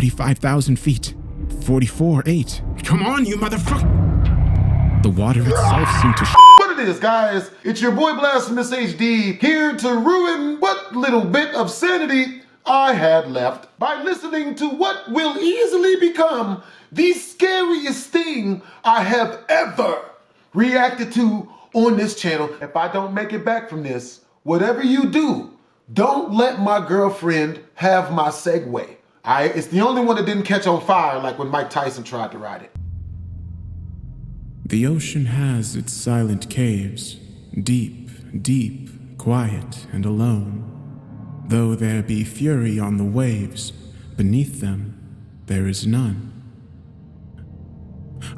45,000 feet. 44,800. Come on, you motherfucker. The water itself seemed to What it is, guys? It's your boy BlastphamousHD here to ruin what little bit of sanity I had left by listening to what will easily become the scariest thing I have ever reacted to on this channel. If I don't make it back from this, whatever you do, don't let my girlfriend have my Segway. It's the only one that didn't catch on fire like when Mike Tyson tried to ride it. The ocean has its silent caves, deep, deep, quiet, and alone. Though there be fury on the waves, beneath them there is none.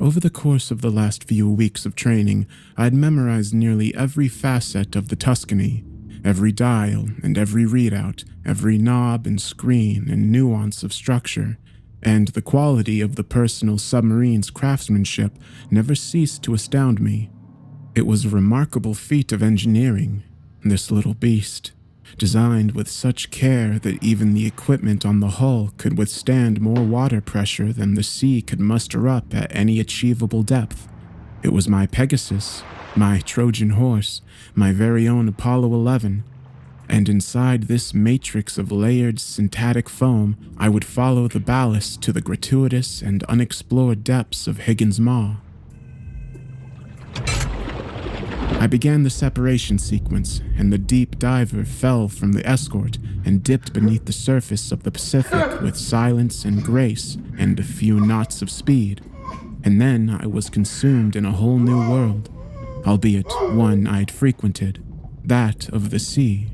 Over the course of the last few weeks of training, I had memorized nearly every facet of the Tuscany, every dial and every readout, every knob and screen and nuance of structure, and the quality of the personal submarine's craftsmanship never ceased to astound me. It was a remarkable feat of engineering, this little beast, designed with such care that even the equipment on the hull could withstand more water pressure than the sea could muster up at any achievable depth. It was my Pegasus, my Trojan horse, my very own Apollo 11, and inside this matrix of layered syntactic foam, I would follow the ballast to the gratuitous and unexplored depths of Higgins Maw. I began the separation sequence, and the deep diver fell from the escort and dipped beneath the surface of the Pacific with silence and grace and a few knots of speed. And then I was consumed in a whole new world, albeit one I'd frequented, that of the sea.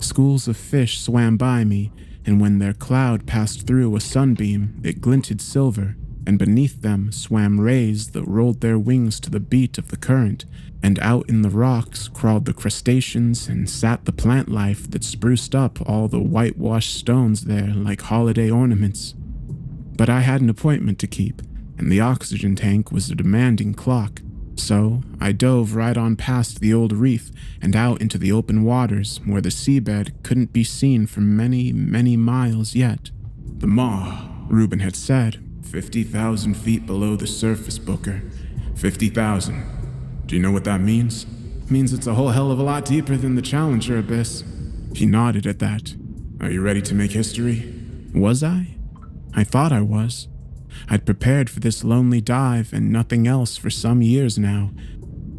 Schools of fish swam by me, and when their cloud passed through a sunbeam, it glinted silver, and beneath them swam rays that rolled their wings to the beat of the current, and out in the rocks crawled the crustaceans and sat the plant life that spruced up all the whitewashed stones there like holiday ornaments. But I had an appointment to keep, and the oxygen tank was a demanding clock, so I dove right on past the old reef and out into the open waters where the seabed couldn't be seen for many, many miles yet. The Maw, Reuben had said, 50,000 feet below the surface, Booker. 50,000. Do you know what that means? It means it's a whole hell of a lot deeper than the Challenger abyss. He nodded at that. Are you ready to make history? Was I? I thought I was. I'd prepared for this lonely dive and nothing else for some years now.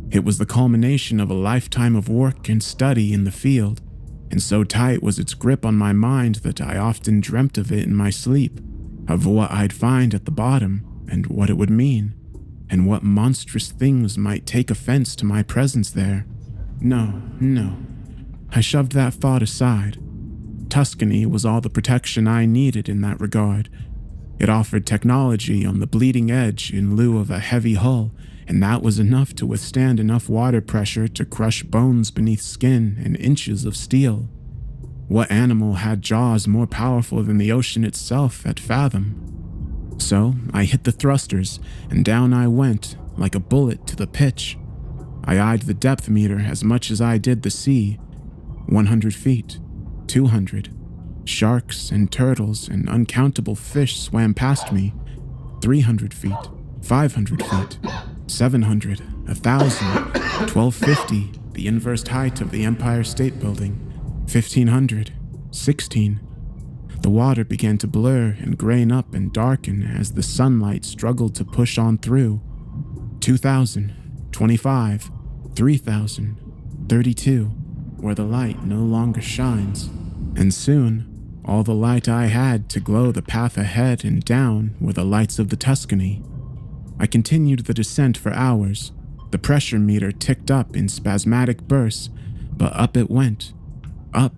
It was the culmination of a lifetime of work and study in the field, and so tight was its grip on my mind that I often dreamt of it in my sleep, of what I'd find at the bottom and what it would mean, and what monstrous things might take offense to my presence there. No. I shoved that thought aside. Tuscany was all the protection I needed in that regard. It offered technology on the bleeding edge in lieu of a heavy hull, and that was enough to withstand enough water pressure to crush bones beneath skin and inches of steel. What animal had jaws more powerful than the ocean itself at fathom? So I hit the thrusters, and down I went, like a bullet to the pitch. I eyed the depth meter as much as I did the sea. 100 feet, 200. Sharks and turtles and uncountable fish swam past me. 300 feet, 500 feet, 700, 1,000, 1,250, the inverse height of the Empire State Building, 1,500, 16. The water began to blur and grain up and darken as the sunlight struggled to push on through. 2,000, 25, 3,000, 32, where the light no longer shines. And soon, all the light I had to glow the path ahead and down were the lights of the Tuscany. I continued the descent for hours. The pressure meter ticked up in spasmodic bursts, but up it went. Up,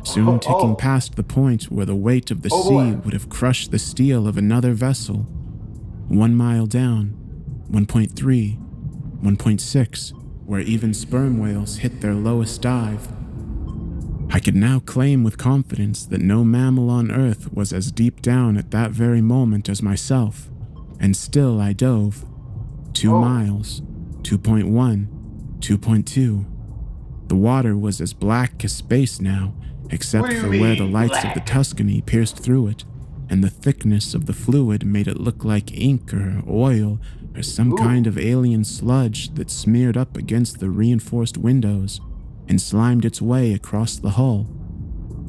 soon ticking past the point where the weight of the sea would have crushed the steel of another vessel. 1 mile down, 1.3, 1.6, where even sperm whales hit their lowest dive. I could now claim with confidence that no mammal on Earth was as deep down at that very moment as myself, and still I dove. 2 miles, 2.1, 2.2. The water was as black as space now, except What do you for where the mean, lights of the black? Tuscany pierced through it, and the thickness of the fluid made it look like ink or oil or some kind of alien sludge that smeared up against the reinforced windows and slimed its way across the hull.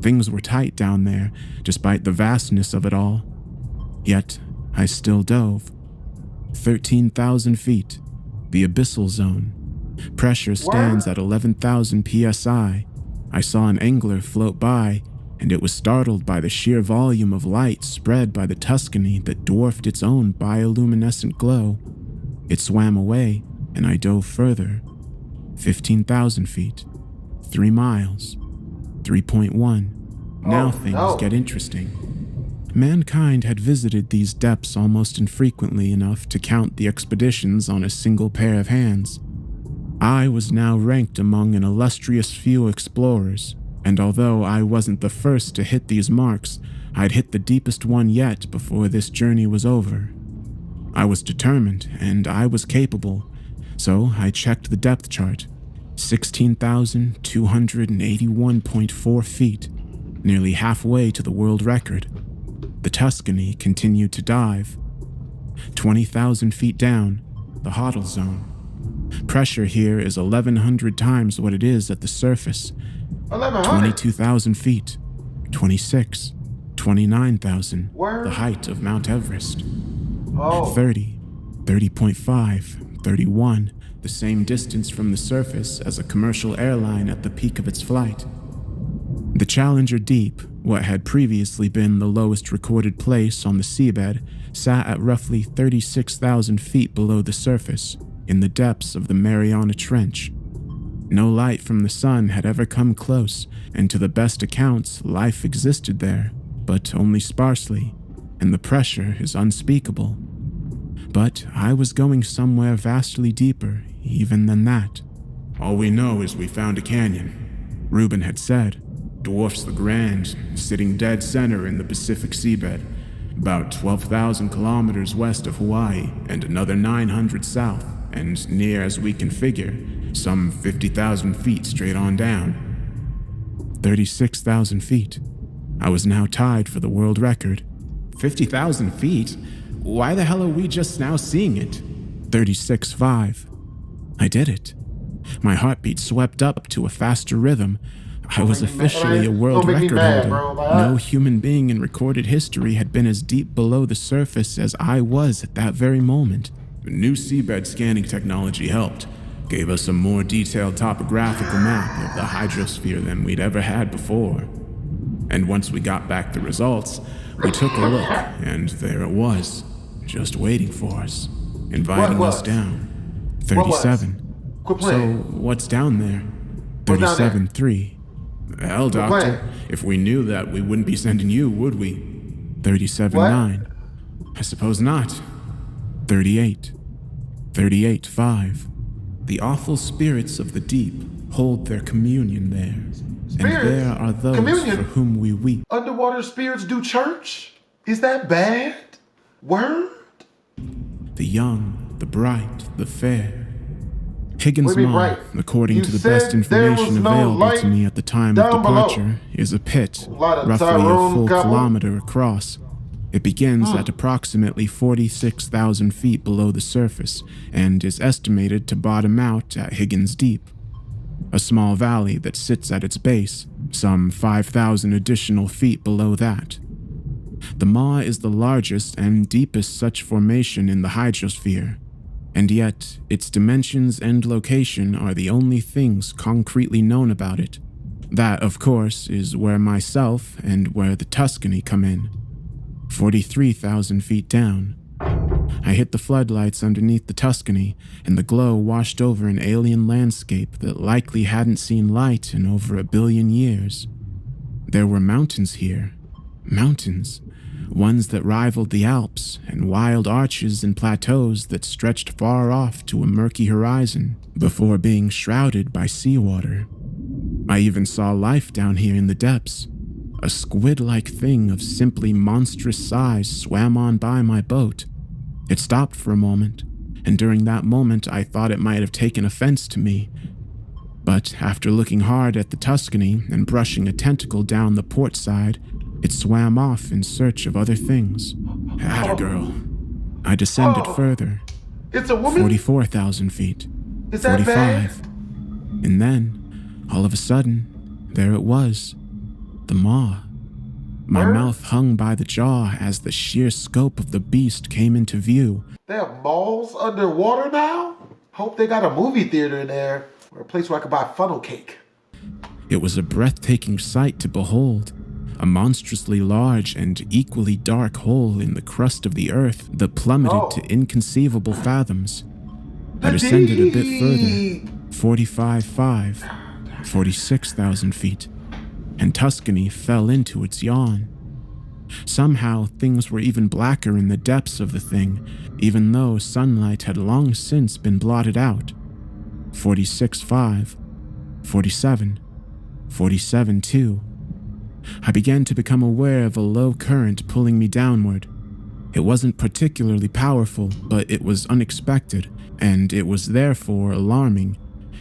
Things were tight down there, despite the vastness of it all. Yet, I still dove. 13,000 feet, the abyssal zone. Pressure stands at 11,000 psi. I saw an angler float by, and it was startled by the sheer volume of light spread by the Tuscany that dwarfed its own bioluminescent glow. It swam away, and I dove further. 15,000 feet, 3 miles, 3.1. Now things get interesting. Mankind had visited these depths almost infrequently enough to count the expeditions on a single pair of hands. I was now ranked among an illustrious few explorers, and although I wasn't the first to hit these marks, I'd hit the deepest one yet before this journey was over. I was determined, and I was capable, so I checked the depth chart. 16,281.4 feet, nearly halfway to the world record. The Tuscany continued to dive. 20,000 feet down, the Hoddle zone. Pressure here is 1,100 times what it is at the surface. 22,000 feet, 26, 29,000, the height of Mount Everest. 30, 30.5, 31, the same distance from the surface as a commercial airline at the peak of its flight. The Challenger Deep, what had previously been the lowest recorded place on the seabed, sat at roughly 36,000 feet below the surface, in the depths of the Mariana Trench. No light from the sun had ever come close, and to the best accounts, life existed there, but only sparsely, and the pressure is unspeakable. But I was going somewhere vastly deeper, even than that. All we know is we found a canyon, Reuben had said. Dwarfs the Grand, sitting dead center in the Pacific seabed, about 12,000 kilometers west of Hawaii and another 900 south, and near as we can figure, some 50,000 feet straight on down. 36,000 feet. I was now tied for the world record. 50,000 feet? Why the hell are we just now seeing it? 36.5. I did it. My heartbeat swept up to a faster rhythm. I was officially a world record holder. No human being in recorded history had been as deep below the surface as I was at that very moment. New seabed scanning technology helped, gave us a more detailed topographical map of the hydrosphere than we'd ever had before. And once we got back the results, we took a look, and there it was, just waiting for us, inviting us down. 37. So what's down there? 37.3. Hell, Doctor, if we knew that, we wouldn't be sending you, would we? 37.9. I suppose not. 38. 38.5. The awful spirits of the deep hold their communion there. And there are those for whom we weep. Underwater spirits do church? Is that bad? Word? The young, the bright, the fair. Higgins Mall, according to the best information available to me at the time of departure, is a pit, roughly a full kilometer across. It begins at approximately 46,000 feet below the surface and is estimated to bottom out at Higgins Deep, a small valley that sits at its base, some 5,000 additional feet below that. The maw is the largest and deepest such formation in the hydrosphere, and yet its dimensions and location are the only things concretely known about it. That, of course, is where myself and where the Tuscany come in. 43,000 feet down. I hit the floodlights underneath the Tuscany, and the glow washed over an alien landscape that likely hadn't seen light in over 1 billion years. There were mountains here. Mountains. Ones that rivaled the Alps, and wild arches and plateaus that stretched far off to a murky horizon before being shrouded by seawater. I even saw life down here in the depths. A squid-like thing of simply monstrous size swam on by my boat. It stopped for a moment, and during that moment I thought it might have taken offense to me. But after looking hard at the Tuscany and brushing a tentacle down the port side, it swam off in search of other things. Atta girl. I descended further. It's a woman? 44,000 feet. Is that bad? 45. And then, all of a sudden, there it was. The maw. My mouth hung by the jaw as the sheer scope of the beast came into view. They have malls underwater now? Hope they got a movie theater in there, or a place where I could buy funnel cake. It was a breathtaking sight to behold. A monstrously large and equally dark hole in the crust of the earth that plummeted to inconceivable fathoms. I descended a bit further, 45,500, 46,000 feet, and Tuscany fell into its yawn. Somehow, things were even blacker in the depths of the thing, even though sunlight had long since been blotted out. 46.5, 47, 47.2. I began to become aware of a low current pulling me downward. It wasn't particularly powerful, but it was unexpected, and it was therefore alarming,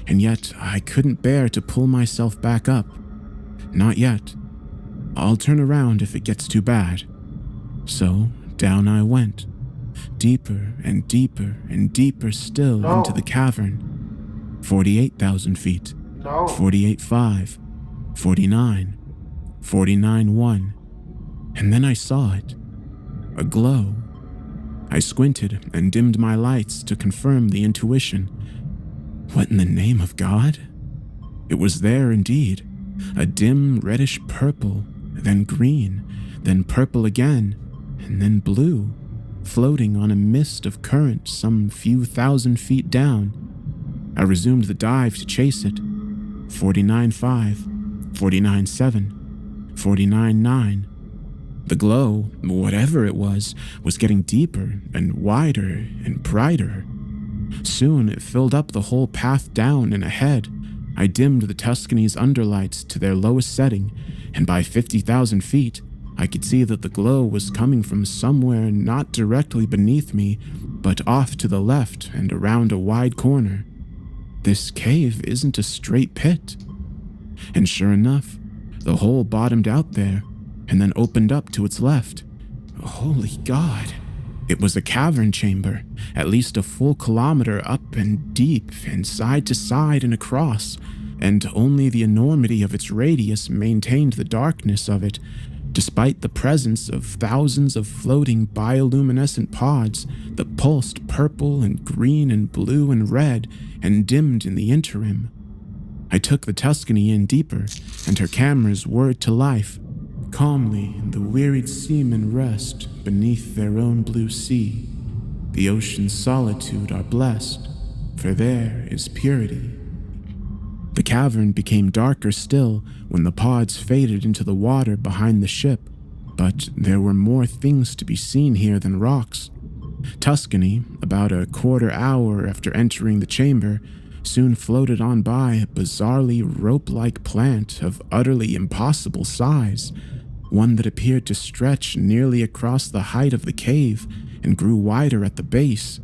and yet I couldn't bear to pull myself back up. Not yet. I'll turn around if it gets too bad. So down I went, deeper and deeper and deeper still into the cavern. 48,000 feet, 48.5, 49, 49.1, and then I saw it, a glow. I squinted and dimmed my lights to confirm the intuition. What in the name of God? It was there indeed, a dim reddish purple, then green, then purple again, and then blue, floating on a mist of current some few thousand feet down. I resumed the dive to chase it. 49.5, 49.7, 49.9. The glow, whatever it was getting deeper and wider and brighter. Soon it filled up the whole path down and ahead. I dimmed the Tuscany's underlights to their lowest setting, and by 50,000 feet, I could see that the glow was coming from somewhere not directly beneath me, but off to the left and around a wide corner. This cave isn't a straight pit. And sure enough, the hole bottomed out there, and then opened up to its left. Holy God! It was a cavern chamber, at least a full kilometer up and deep and side to side and across, and only the enormity of its radius maintained the darkness of it, despite the presence of thousands of floating bioluminescent pods that pulsed purple and green and blue and red and dimmed in the interim. I took the Tuscany in deeper, and her cameras whirred to life. Calmly, the wearied seamen rest beneath their own blue sea. The ocean's solitude are blessed, for there is purity. The cavern became darker still when the pods faded into the water behind the ship, but there were more things to be seen here than rocks. Tuscany, about a quarter hour after entering the chamber, soon floated on by a bizarrely rope-like plant of utterly impossible size, one that appeared to stretch nearly across the height of the cave and grew wider at the base,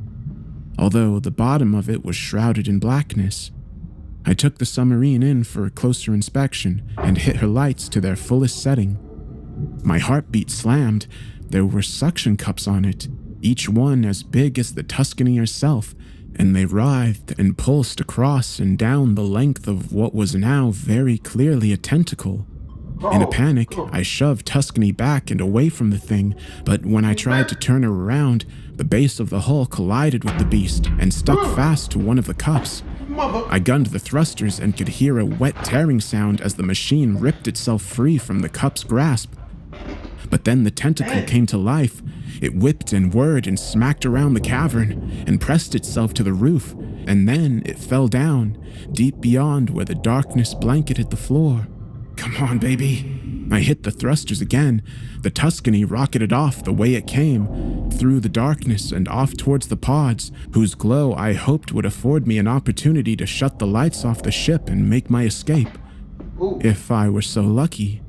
although the bottom of it was shrouded in blackness. I took the submarine in for a closer inspection and hit her lights to their fullest setting. My heartbeat slammed. There were suction cups on it, each one as big as the Tuscany herself, and they writhed and pulsed across and down the length of what was now very clearly a tentacle. In a panic, I shoved Tuscany back and away from the thing, but when I tried to turn her around, the base of the hull collided with the beast and stuck fast to one of the cups. I gunned the thrusters and could hear a wet tearing sound as the machine ripped itself free from the cup's grasp. But then the tentacle came to life. It whipped and whirred and smacked around the cavern and pressed itself to the roof, and then it fell down, deep beyond where the darkness blanketed the floor. Come on, baby. I hit the thrusters again. The Tuscany rocketed off the way it came, through the darkness and off towards the pods, whose glow I hoped would afford me an opportunity to shut the lights off the ship and make my escape. If I were so lucky.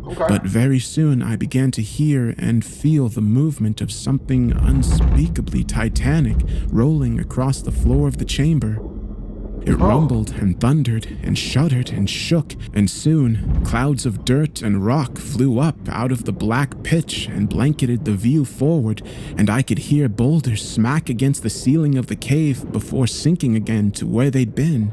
But very soon I began to hear and feel the movement of something unspeakably titanic rolling across the floor of the chamber. It rumbled and thundered and shuddered and shook, and soon clouds of dirt and rock flew up out of the black pitch and blanketed the view forward, and I could hear boulders smack against the ceiling of the cave before sinking again to where they'd been.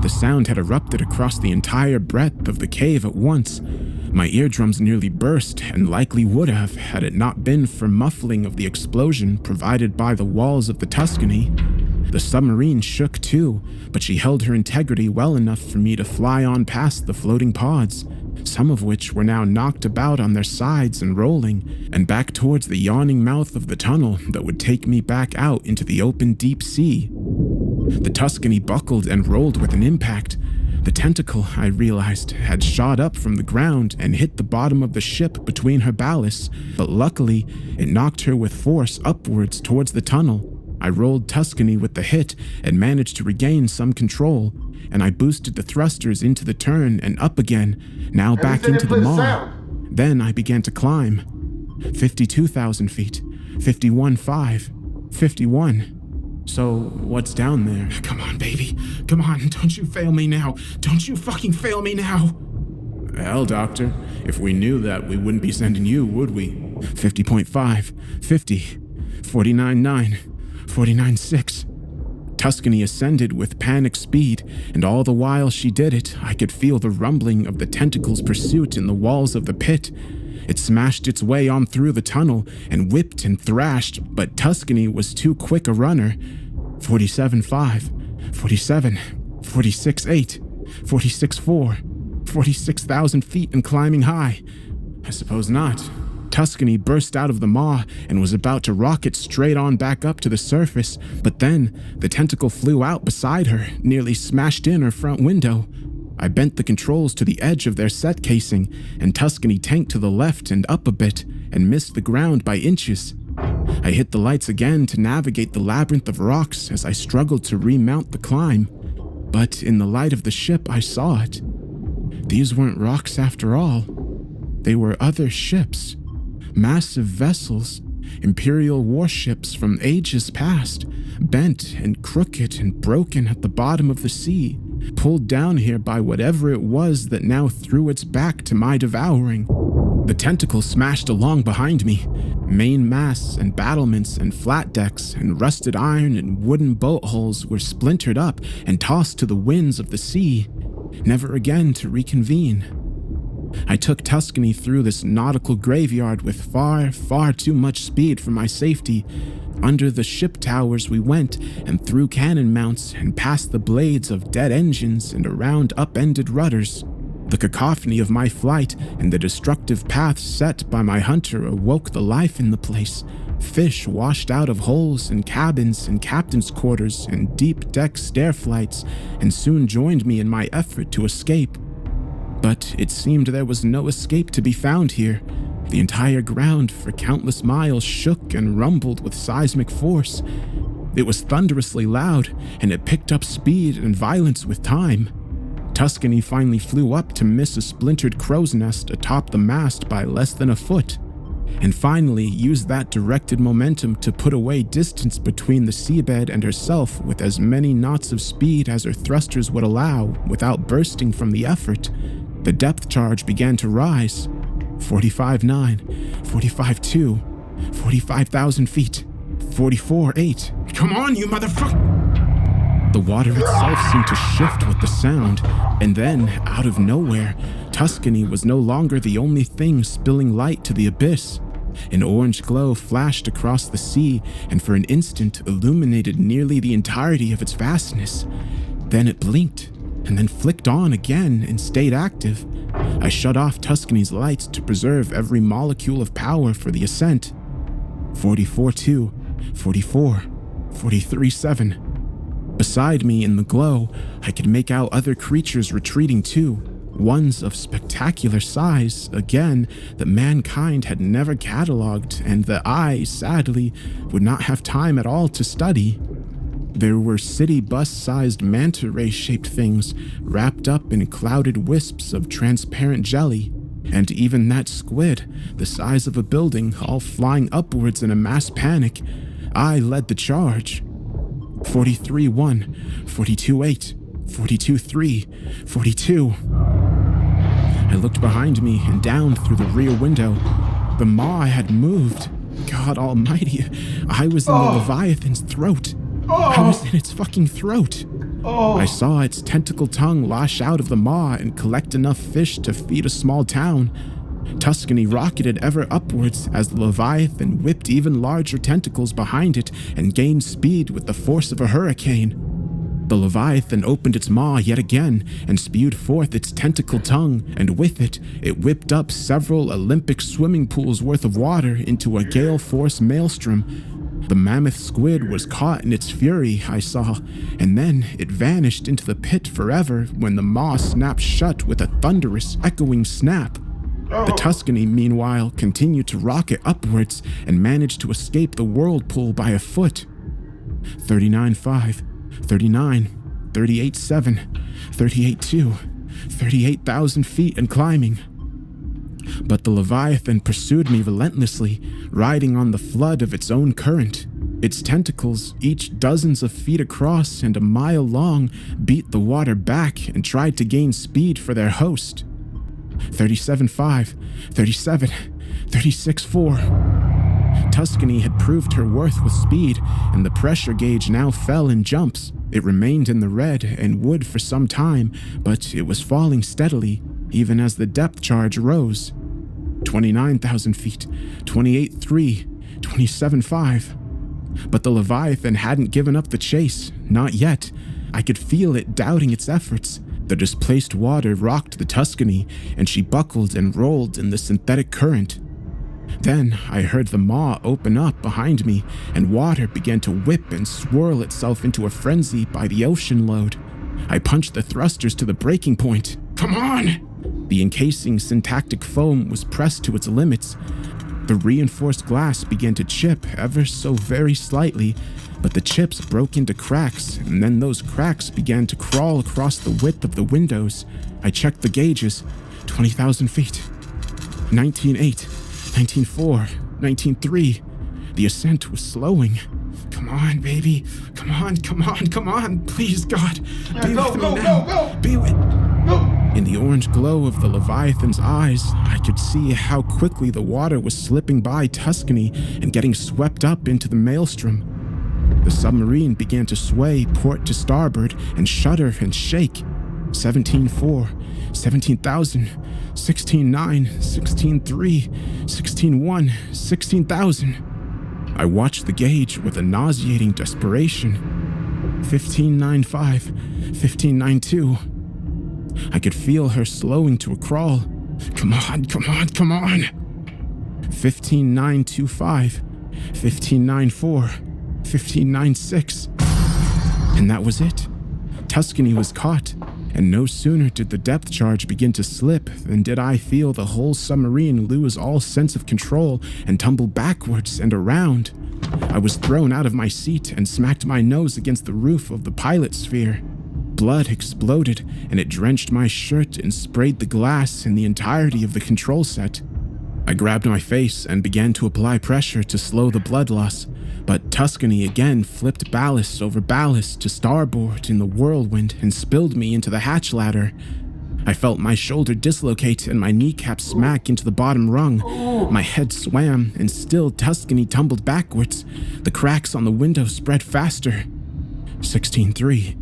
The sound had erupted across the entire breadth of the cave at once. My eardrums nearly burst, and likely would have had it not been for muffling of the explosion provided by the walls of the Tuscany. The submarine shook too, but she held her integrity well enough for me to fly on past the floating pods, some of which were now knocked about on their sides and rolling, and back towards the yawning mouth of the tunnel that would take me back out into the open deep sea. The Tuscany buckled and rolled with an impact. The tentacle, I realized, had shot up from the ground and hit the bottom of the ship between her ballasts, but luckily, it knocked her with force upwards towards the tunnel. I rolled Tuscany with the hit and managed to regain some control, and I boosted the thrusters into the turn and up again, now back into the maw. Then I began to climb. 52,000 feet, 51,500, 51. So, what's down there? Come on, baby. Come on, don't you fail me now. Don't you fucking fail me now. Hell, Doctor, if we knew that, we wouldn't be sending you, would we? 50.5, 50, 49.9, 49.6. Tuscany ascended with panic speed, and all the while she did it, I could feel the rumbling of the tentacle's pursuit in the walls of the pit. It smashed its way on through the tunnel and whipped and thrashed, but Tuscany was too quick a runner. 47.5, 47, 46.8, 46.4, 46,000 feet and climbing high. I suppose not. Tuscany burst out of the maw and was about to rocket straight on back up to the surface, but then the tentacle flew out beside her, nearly smashed in her front window. I bent the controls to the edge of their set casing, and Tuscany tanked to the left and up a bit, and missed the ground by inches. I hit the lights again to navigate the labyrinth of rocks as I struggled to remount the climb. But in the light of the ship, I saw it. These weren't rocks after all. They were other ships. Massive vessels, Imperial warships from ages past, bent and crooked and broken at the bottom of the sea, pulled down here by whatever it was that now threw its back to my devouring. The tentacle smashed along behind me. Main masts and battlements and flat decks and rusted iron and wooden boat hulls were splintered up and tossed to the winds of the sea, never again to reconvene. I took Tuscany through this nautical graveyard with far, far too much speed for my safety. Under the ship towers we went, and through cannon mounts, and past the blades of dead engines and around upended rudders. The cacophony of my flight and the destructive paths set by my hunter awoke the life in the place. Fish washed out of holes and cabins and captain's quarters and deep deck stair flights, and soon joined me in my effort to escape. But it seemed there was no escape to be found here. The entire ground for countless miles shook and rumbled with seismic force. It was thunderously loud, and it picked up speed and violence with time. Tuscany finally flew up to miss a splintered crow's nest atop the mast by less than a foot, and finally used that directed momentum to put away distance between the seabed and herself with as many knots of speed as her thrusters would allow without bursting from the effort. The depth charge began to rise. 45.9, 45.2, 45,000 feet, 44.8. Come on, you motherfucker! The water itself seemed to shift with the sound, and then, out of nowhere, Tuscany was no longer the only thing spilling light to the abyss. An orange glow flashed across the sea and for an instant illuminated nearly the entirety of its vastness. Then it blinked, and then flicked on again and stayed active. I shut off Tuscany's lights to preserve every molecule of power for the ascent. 44.2, 44, 43.7. Beside me in the glow, I could make out other creatures retreating too, ones of spectacular size, again, that mankind had never catalogued and that I, sadly, would not have time at all to study. There were city bus-sized manta ray-shaped things wrapped up in clouded wisps of transparent jelly, and even that squid, the size of a building, all flying upwards in a mass panic. I led the charge. 43-1, 42-8, 42-3, 42. I looked behind me and down through the rear window. The maw had moved. God almighty, I was in the Leviathan's throat. I was in its fucking throat. I saw its tentacle tongue lash out of the maw and collect enough fish to feed a small town. Tuscany rocketed ever upwards as the Leviathan whipped even larger tentacles behind it and gained speed with the force of a hurricane. The Leviathan opened its maw yet again and spewed forth its tentacle tongue, and with it, it whipped up several Olympic swimming pools worth of water into a gale-force maelstrom. The mammoth squid was caught in its fury, I saw, and then it vanished into the pit forever when the maw snapped shut with a thunderous, echoing snap. The Tuscany, meanwhile, continued to rocket upwards and managed to escape the whirlpool by a foot. 39.5, 39, 38.7, 38.2, 38,000 feet and climbing. But the Leviathan pursued me relentlessly, riding on the flood of its own current. Its tentacles, each dozens of feet across and a mile long, beat the water back and tried to gain speed for their host. 37.5, 37, 36.4. Tuscany had proved her worth with speed, and the pressure gauge now fell in jumps. It remained in the red and would for some time, but it was falling steadily, even as the depth charge rose. 29,000 feet, 28.3, 27.5. But the Leviathan hadn't given up the chase, not yet. I could feel it doubting its efforts. The displaced water rocked the Tuscany, and she buckled and rolled in the synthetic current. Then I heard the maw open up behind me, and water began to whip and swirl itself into a frenzy by the ocean load. I punched the thrusters to the breaking point. Come on! The encasing syntactic foam was pressed to its limits. The reinforced glass began to chip ever so very slightly, but the chips broke into cracks, and then those cracks began to crawl across the width of the windows. I checked the gauges. 20,000 feet. 19.8, 19.4, 19.3. The ascent was slowing. Come on, baby. Come on, come on, come on. Please, God. Be with me now. Be with... In the orange glow of the Leviathan's eyes, I could see how quickly the water was slipping by Tuscany and getting swept up into the maelstrom. The submarine began to sway port to starboard and shudder and shake. 17.4, 17,000, 16.9, 16.3, 16.1, 16,000. I watched the gauge with a nauseating desperation. 15.95, 15.92. I could feel her slowing to a crawl. Come on, come on, come on. 15.925, 15.94, 15.96. And that was it. Tuscany was caught, and no sooner did the depth charge begin to slip than did I feel the whole submarine lose all sense of control and tumble backwards and around. I was thrown out of my seat and smacked my nose against the roof of the pilot sphere. Blood exploded, and it drenched my shirt and sprayed the glass and the entirety of the control set. I grabbed my face and began to apply pressure to slow the blood loss, but Tuscany again flipped ballast over ballast to starboard in the whirlwind and spilled me into the hatch ladder. I felt my shoulder dislocate and my kneecap smack into the bottom rung. My head swam, and still Tuscany tumbled backwards. The cracks on the window spread faster. 16.3,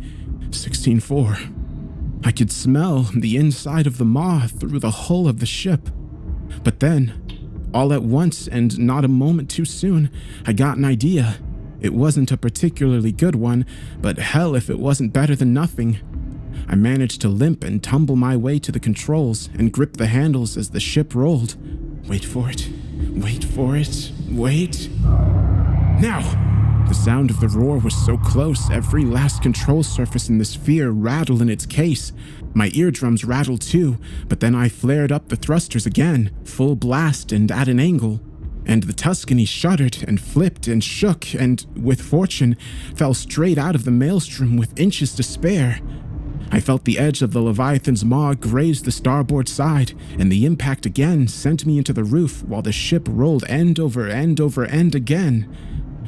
16.4. I could smell the inside of the maw through the hull of the ship. But then, all at once and not a moment too soon, I got an idea. It wasn't a particularly good one, but hell if it wasn't better than nothing. I managed to limp and tumble my way to the controls and grip the handles as the ship rolled. Wait for it. Wait for it. Wait. Now! The sound of the roar was so close, every last control surface in the sphere rattled in its case. My eardrums rattled too, but then I flared up the thrusters again, full blast and at an angle. And the Tuscany shuddered and flipped and shook and, with fortune, fell straight out of the maelstrom with inches to spare. I felt the edge of the Leviathan's maw graze the starboard side, and the impact again sent me into the roof while the ship rolled end over end over end again.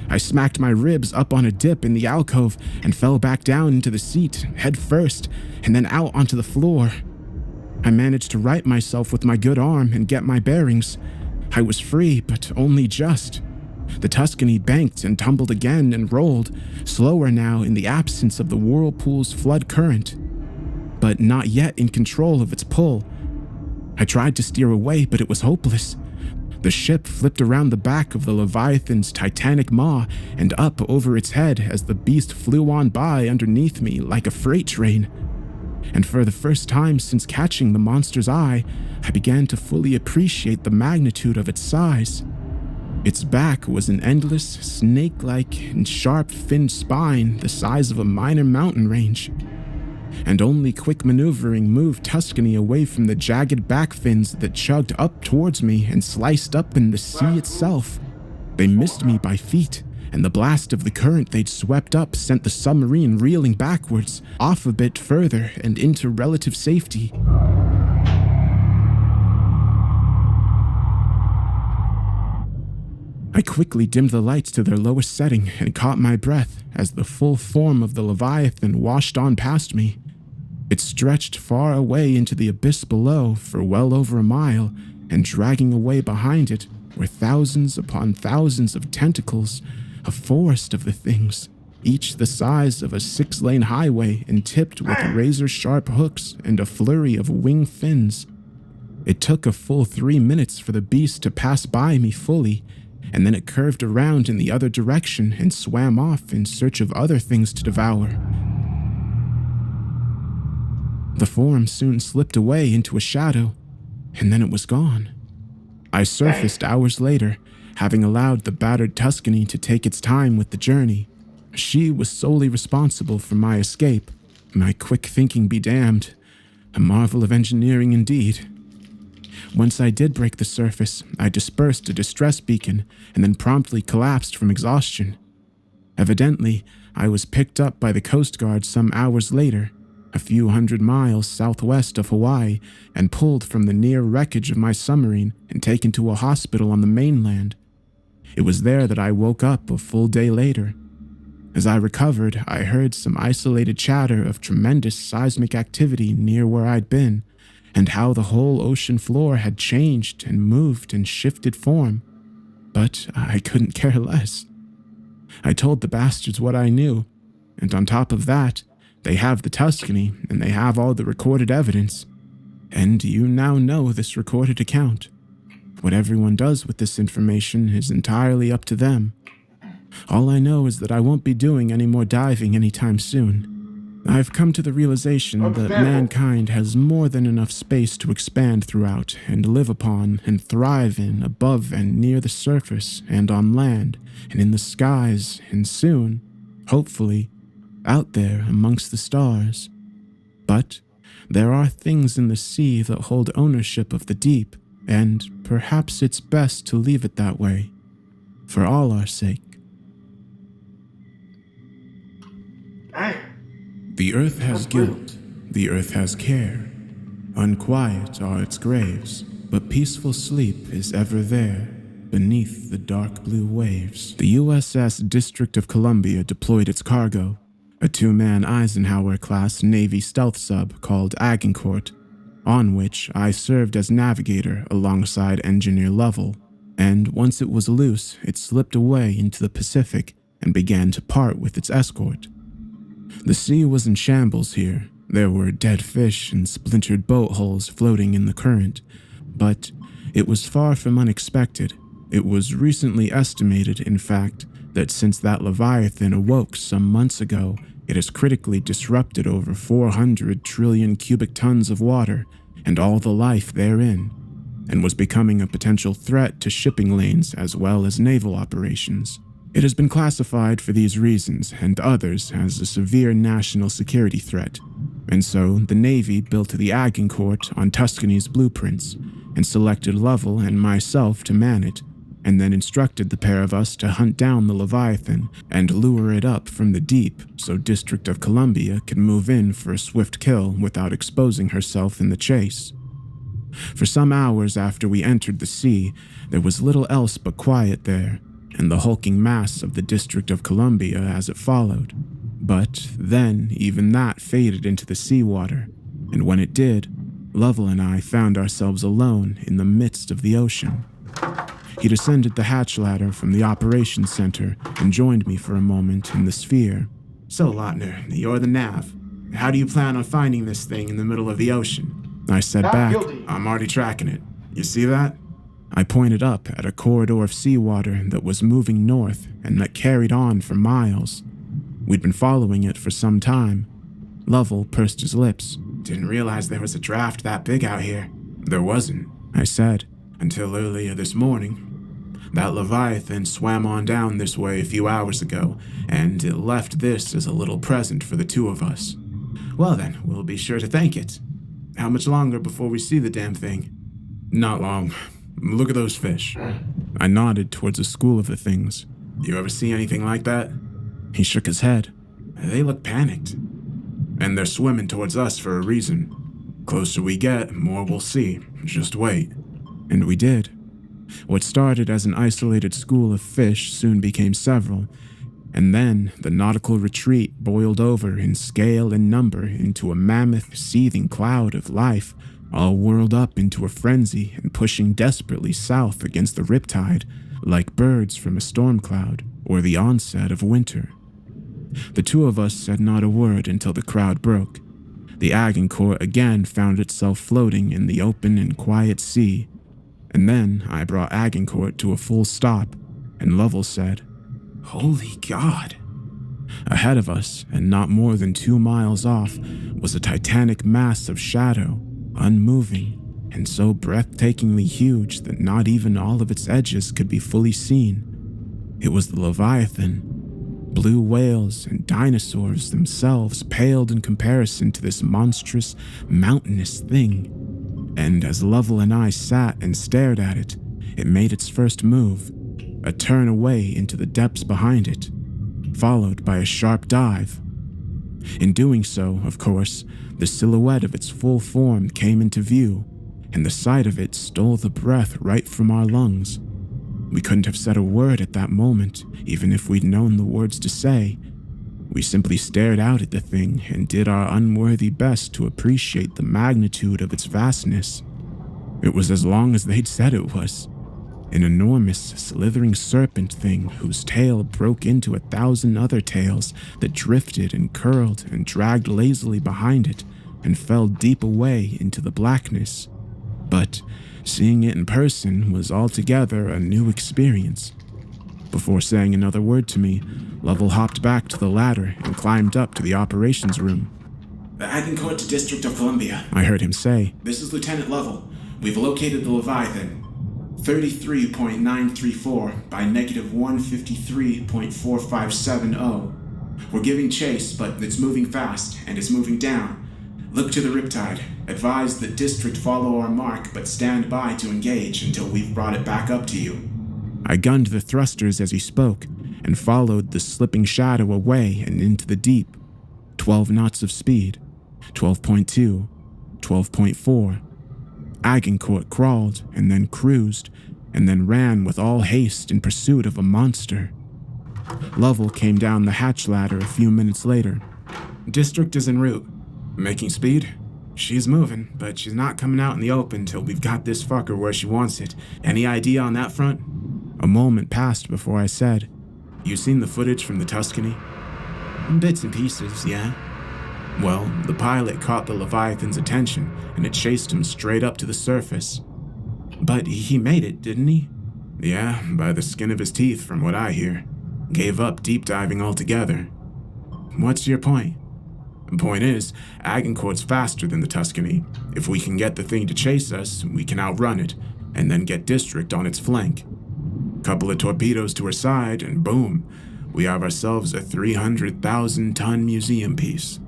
I smacked my ribs up on a dip in the alcove and fell back down into the seat, head first, and then out onto the floor. I managed to right myself with my good arm and get my bearings. I was free, but only just. The Tuscany banked and tumbled again and rolled, slower now in the absence of the whirlpool's flood current, but not yet in control of its pull. I tried to steer away, but it was hopeless. The ship flipped around the back of the Leviathan's titanic maw and up over its head as the beast flew on by underneath me like a freight train. And for the first time since catching the monster's eye, I began to fully appreciate the magnitude of its size. Its back was an endless, snake-like and sharp-finned spine the size of a minor mountain range. And only quick maneuvering moved Tuscany away from the jagged back fins that chugged up towards me and sliced up in the sea itself. They missed me by feet, and the blast of the current they'd swept up sent the submarine reeling backwards, off a bit further and into relative safety. I quickly dimmed the lights to their lowest setting and caught my breath as the full form of the Leviathan washed on past me. It stretched far away into the abyss below for well over a mile, and dragging away behind it were thousands upon thousands of tentacles, a forest of the things, each the size of a 6-lane highway and tipped with razor-sharp hooks and a flurry of wing fins. It took a full 3 minutes for the beast to pass by me fully, and then it curved around in the other direction and swam off in search of other things to devour. The form soon slipped away into a shadow, and then it was gone. I surfaced hours later, having allowed the battered Tuscany to take its time with the journey. She was solely responsible for my escape. My quick thinking be damned. A marvel of engineering indeed. Once I did break the surface, I dispersed a distress beacon and then promptly collapsed from exhaustion. Evidently, I was picked up by the Coast Guard some hours later, a few hundred miles southwest of Hawaii, and pulled from the near wreckage of my submarine and taken to a hospital on the mainland. It was there that I woke up a full day later. As I recovered, I heard some isolated chatter of tremendous seismic activity near where I'd been, and how the whole ocean floor had changed and moved and shifted form. But I couldn't care less. I told the bastards what I knew, and on top of that, they have the Tuscany and they have all the recorded evidence. And you now know this recorded account. What everyone does with this information is entirely up to them. All I know is that I won't be doing any more diving anytime soon. I've come to the realization that mankind has more than enough space to expand throughout and live upon and thrive in above and near the surface and on land and in the skies and soon, hopefully, out there amongst the stars. But there are things in the sea that hold ownership of the deep, and perhaps it's best to leave it that way, for all our sake. The earth has guilt, the earth has care. Unquiet are its graves, but peaceful sleep is ever there, beneath the dark blue waves. The USS District of Columbia deployed its cargo, a 2-man Eisenhower-class Navy stealth sub called Agincourt, on which I served as navigator alongside Engineer Lovell, and once it was loose, it slipped away into the Pacific and began to part with its escort. The sea was in shambles here. There were dead fish and splintered boat hulls floating in the current, but it was far from unexpected. It was recently estimated, in fact, that since that Leviathan awoke some months ago, it has critically disrupted over 400 trillion cubic tons of water and all the life therein, and was becoming a potential threat to shipping lanes as well as naval operations. It has been classified for these reasons and others as a severe national security threat, and so the Navy built the Agincourt on Tuscany's blueprints and selected Lovell and myself to man it, and then instructed the pair of us to hunt down the Leviathan and lure it up from the deep so District of Columbia could move in for a swift kill without exposing herself in the chase. For some hours after we entered the sea, there was little else but quiet there, and the hulking mass of the District of Columbia as it followed. But then, even that faded into the seawater, and when it did, Lovell and I found ourselves alone in the midst of the ocean. He descended the hatch ladder from the operations center and joined me for a moment in the sphere. So, Lautner, you're the nav. How do you plan on finding this thing in the middle of the ocean? I said Not back. guilty. I'm already tracking it. You see that? I pointed up at a corridor of seawater that was moving north and that carried on for miles. We'd been following it for some time. Lovell pursed his lips. Didn't realize there was a draft that big out here. There wasn't, I said. Until earlier this morning. That Leviathan swam on down this way a few hours ago, and it left this as a little present for the two of us. Well then, we'll be sure to thank it. How much longer before we see the damn thing? Not long. Look at those fish. I nodded towards a school of the things. You ever see anything like that? He shook his head. They look panicked. And they're swimming towards us for a reason. Closer we get, more we'll see. Just wait. And we did. What started as an isolated school of fish soon became several, and then the nautical retreat boiled over in scale and number into a mammoth, seething cloud of life, all whirled up into a frenzy and pushing desperately south against the riptide, like birds from a storm cloud or the onset of winter. The two of us said not a word until the crowd broke. The Agincourt again found itself floating in the open and quiet sea, and then I brought Agincourt to a full stop, and Lovell said, "Holy God." Ahead of us, and not more than 2 miles off, was a titanic mass of shadow, unmoving, and so breathtakingly huge that not even all of its edges could be fully seen. It was the Leviathan. Blue whales and dinosaurs themselves paled in comparison to this monstrous, mountainous thing. And as Lovell and I sat and stared at it, it made its first move, a turn away into the depths behind it, followed by a sharp dive. In doing so, of course, the silhouette of its full form came into view, and the sight of it stole the breath right from our lungs. We couldn't have said a word at that moment, even if we'd known the words to say. We simply stared out at the thing and did our unworthy best to appreciate the magnitude of its vastness. It was as long as they'd said it was. An enormous, slithering serpent thing whose tail broke into 1,000 other tails that drifted and curled and dragged lazily behind it and fell deep away into the blackness. But seeing it in person was altogether a new experience. Before saying another word to me, Lovell hopped back to the ladder and climbed up to the operations room. "The Agincourt to District of Columbia," I heard him say. "This is Lieutenant Lovell. We've located the Leviathan. 33.934 by -153.4570. We're giving chase, but it's moving fast, and it's moving down. Look to the riptide. Advise the district follow our mark, but stand by to engage until we've brought it back up to you." I gunned the thrusters as he spoke, and followed the slipping shadow away and into the deep. 12 knots of speed, 12.2, 12.4. Agincourt crawled, and then cruised, and then ran with all haste in pursuit of a monster. Lovell came down the hatch ladder a few minutes later. "District is en route. Making speed? She's moving, but she's not coming out in the open till we've got this fucker where she wants it. Any idea on that front?" A moment passed before I said, "You seen the footage from the Tuscany?" "Bits and pieces, yeah." Well, the pilot caught the Leviathan's attention, and it chased him straight up to the surface. But he made it, didn't he? Yeah, by the skin of his teeth, from what I hear. Gave up deep diving altogether. What's your point? The point is, Agincourt's faster than the Tuscany. If we can get the thing to chase us, we can outrun it, and then get District on its flank. Couple of torpedoes to her side, and boom, we have ourselves a 300,000-ton museum piece.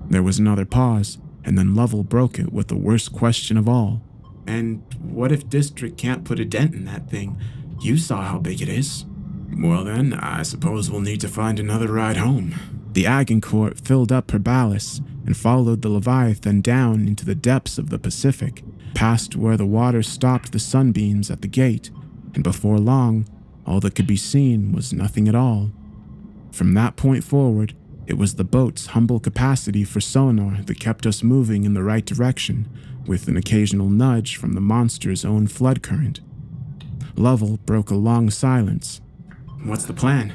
There was another pause, and then Lovell broke it with the worst question of all. "And what if District can't put a dent in that thing? You saw how big it is." "Well then, I suppose we'll need to find another ride home." The Agincourt filled up her ballast and followed the Leviathan down into the depths of the Pacific, past where the water stopped the sunbeams at the gate, and before long, all that could be seen was nothing at all. From that point forward, it was the boat's humble capacity for sonar that kept us moving in the right direction, with an occasional nudge from the monster's own flood current. Lovell broke a long silence. What's the plan?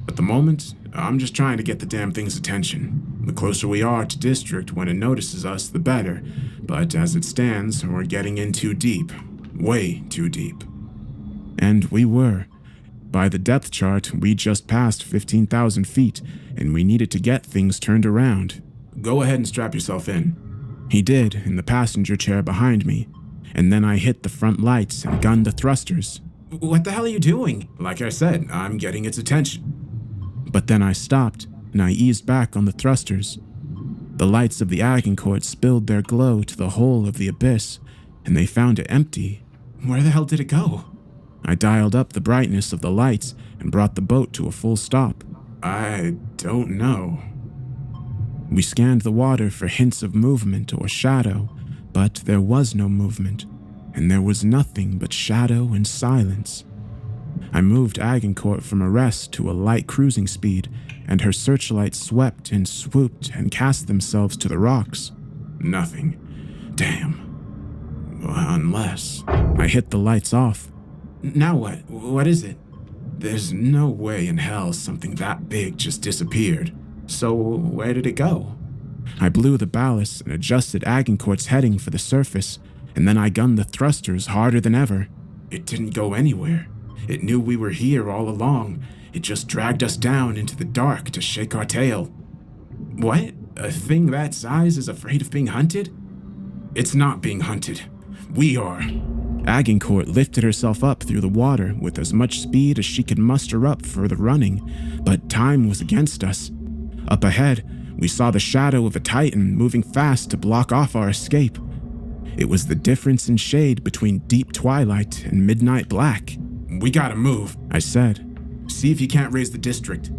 At the moment, I'm just trying to get the damn thing's attention. The closer we are to District when it notices us, the better. But as it stands, we're getting in too deep. Way too deep. And we were. By the depth chart, we just passed 15,000 feet, and we needed to get things turned around. Go ahead and strap yourself in. He did, in the passenger chair behind me, and then I hit the front lights and gunned the thrusters. What the hell are you doing? Like I said, I'm getting its attention. But then I stopped, and I eased back on the thrusters. The lights of the Agincourt spilled their glow to the whole of the abyss, and they found it empty. Where the hell did it go? I dialed up the brightness of the lights and brought the boat to a full stop. I don't know. We scanned the water for hints of movement or shadow, but there was no movement, and there was nothing but shadow and silence. I moved Agincourt from a rest to a light cruising speed, and her searchlights swept and swooped and cast themselves to the rocks. Nothing. Damn. Unless... I hit the lights off. Now what? What is it? There's no way in hell something that big just disappeared. So where did it go? I blew the ballast and adjusted Agincourt's heading for the surface, and then I gunned the thrusters harder than ever. It didn't go anywhere. It knew we were here all along. It just dragged us down into the dark to shake our tail. What? A thing that size is afraid of being hunted? It's not being hunted. We are. Agincourt lifted herself up through the water with as much speed as she could muster up for the running, but time was against us. Up ahead, we saw the shadow of a Titan moving fast to block off our escape. It was the difference in shade between deep twilight and midnight black. We gotta move, I said. See if you can't raise the district.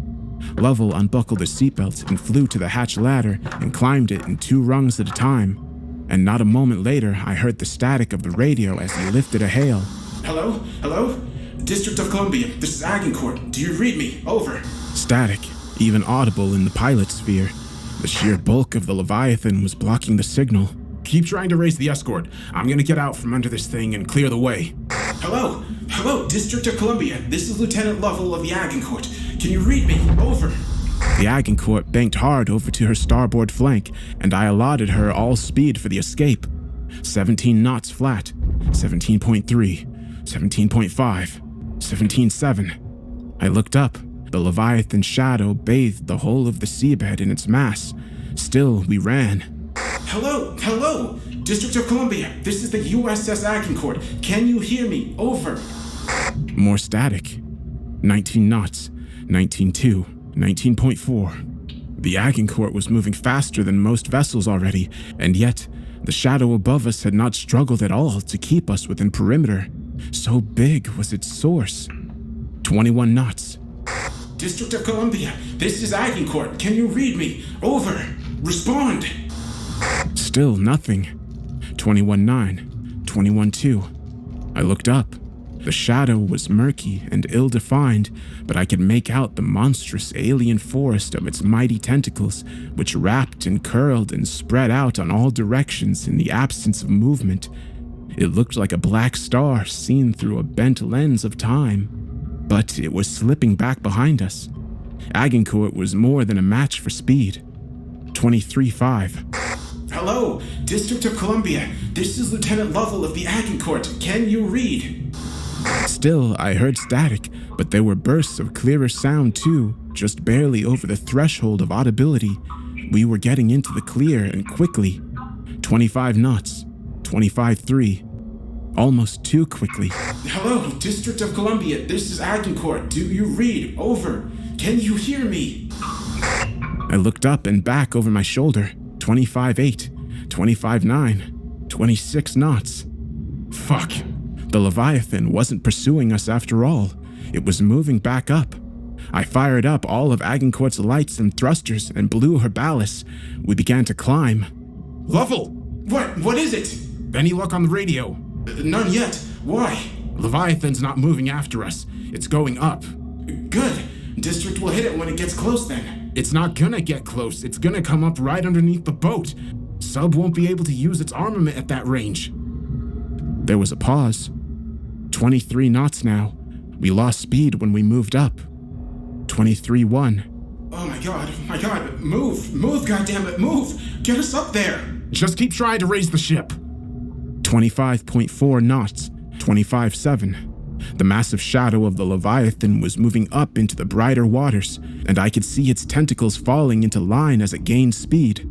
Lovell unbuckled his seatbelt and flew to the hatch ladder and climbed it in 2 rungs at a time. And not a moment later, I heard the static of the radio as he lifted a hail. Hello? Hello? District of Columbia, this is Agincourt. Do you read me? Over. Static, even audible in the pilot sphere. The sheer bulk of the Leviathan was blocking the signal. Keep trying to raise the escort. I'm gonna get out from under this thing and clear the way. Hello? Hello, District of Columbia. This is Lieutenant Lovell of the Agincourt. Can you read me? Over. The Agincourt banked hard over to her starboard flank, and I allotted her all speed for the escape. 17 knots flat, 17.3, 17.5, 17.7. I looked up. The Leviathan shadow bathed the whole of the seabed in its mass. Still, we ran. Hello? Hello? District of Columbia, this is the USS Agincourt. Can you hear me? Over. More static. 19 knots, 19.2, 19.4. The Agincourt was moving faster than most vessels already, and yet the shadow above us had not struggled at all to keep us within perimeter. So big was its source. 21 knots. District of Columbia, this is Agincourt. Can you read me? Over. Respond. Still nothing. 21.9, 21.2. I looked up. The shadow was murky and ill-defined, but I could make out the monstrous alien forest of its mighty tentacles, which wrapped and curled and spread out on all directions in the absence of movement. It looked like a black star seen through a bent lens of time, but it was slipping back behind us. Agincourt was more than a match for speed. 23.5. Hello, District of Columbia. This is Lieutenant Lovell of the Agincourt. Can you read? Still, I heard static, but there were bursts of clearer sound too, just barely over the threshold of audibility. We were getting into the clear and quickly. 25 knots, 25.3, almost too quickly. Hello, District of Columbia. This is Agincourt. Do you read? Over. Can you hear me? I looked up and back over my shoulder. 25.8, 25.9, 26 knots. Fuck. The Leviathan wasn't pursuing us after all. It was moving back up. I fired up all of Agincourt's lights and thrusters and blew her ballast. We began to climb. Lovell! What is it? Any luck on the radio? None yet. Why? Leviathan's not moving after us. It's going up. Good. District will hit it when it gets close then. It's not gonna get close. It's gonna come up right underneath the boat. Sub won't be able to use its armament at that range. There was a pause. 23 knots now. We lost speed when we moved up. 23-1. Oh my god, move, goddammit, move! Get us up there! Just keep trying to raise the ship. 25.4 knots, 25-7. The massive shadow of the Leviathan was moving up into the brighter waters, and I could see its tentacles falling into line as it gained speed.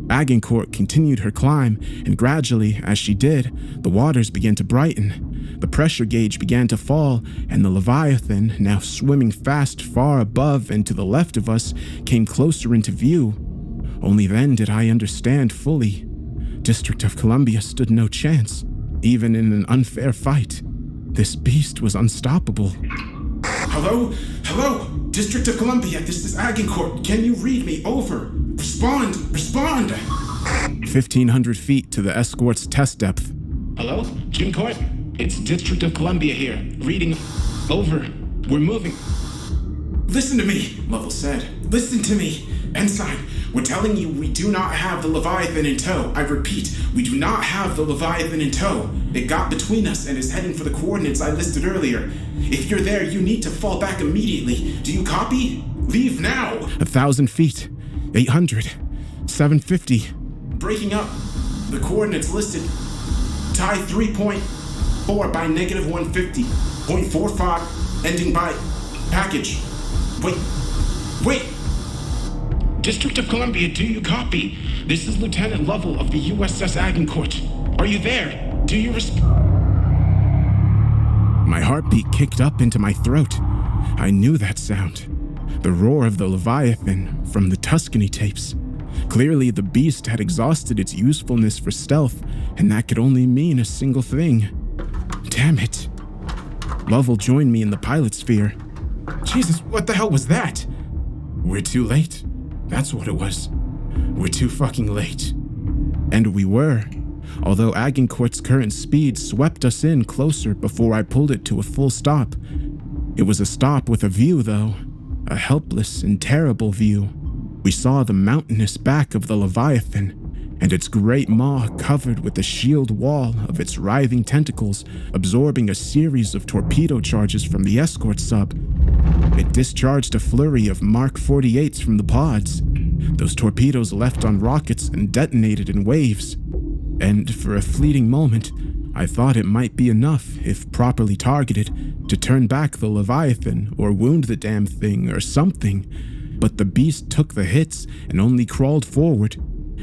Agincourt continued her climb, and gradually, as she did, the waters began to brighten. The pressure gauge began to fall, and the Leviathan, now swimming fast far above and to the left of us, came closer into view. Only then did I understand fully. District of Columbia stood no chance, even in an unfair fight. This beast was unstoppable. Hello? District of Columbia, this is Agincourt. Can you read me? Over. Respond! 1,500 feet to the escort's test depth. Hello? Agincourt? It's District of Columbia here. Reading. Over. We're moving. Listen to me, Lovell said. Listen to me. Ensign, we're telling you we do not have the Leviathan in tow. I repeat, we do not have the Leviathan in tow. It got between us and is heading for the coordinates I listed earlier. If you're there, you need to fall back immediately. Do you copy? Leave now! 1,000 feet. 800. 750. Breaking up. The coordinates listed. Tie 3.4 by -150. 0.45 ending by package. Wait! District of Columbia, do you copy? This is Lieutenant Lovell of the USS Agincourt. Are you there? Do you My heartbeat kicked up into my throat. I knew that sound. The roar of the Leviathan from the Tuscany tapes. Clearly, the beast had exhausted its usefulness for stealth, and that could only mean a single thing. Damn it. Lovell joined me in the pilot sphere. Jesus, what the hell was that? We're too late. That's what it was. We're too fucking late. And we were. Although Agincourt's current speed swept us in closer before I pulled it to a full stop. It was a stop with a view, though. A helpless and terrible view. We saw the mountainous back of the Leviathan, and its great maw covered with the shield wall of its writhing tentacles, absorbing a series of torpedo charges from the escort sub. It discharged a flurry of Mark 48s from the pods. Those torpedoes left on rockets and detonated in waves. And for a fleeting moment, I thought it might be enough, if properly targeted, to turn back the Leviathan or wound the damn thing or something. But the beast took the hits and only crawled forward.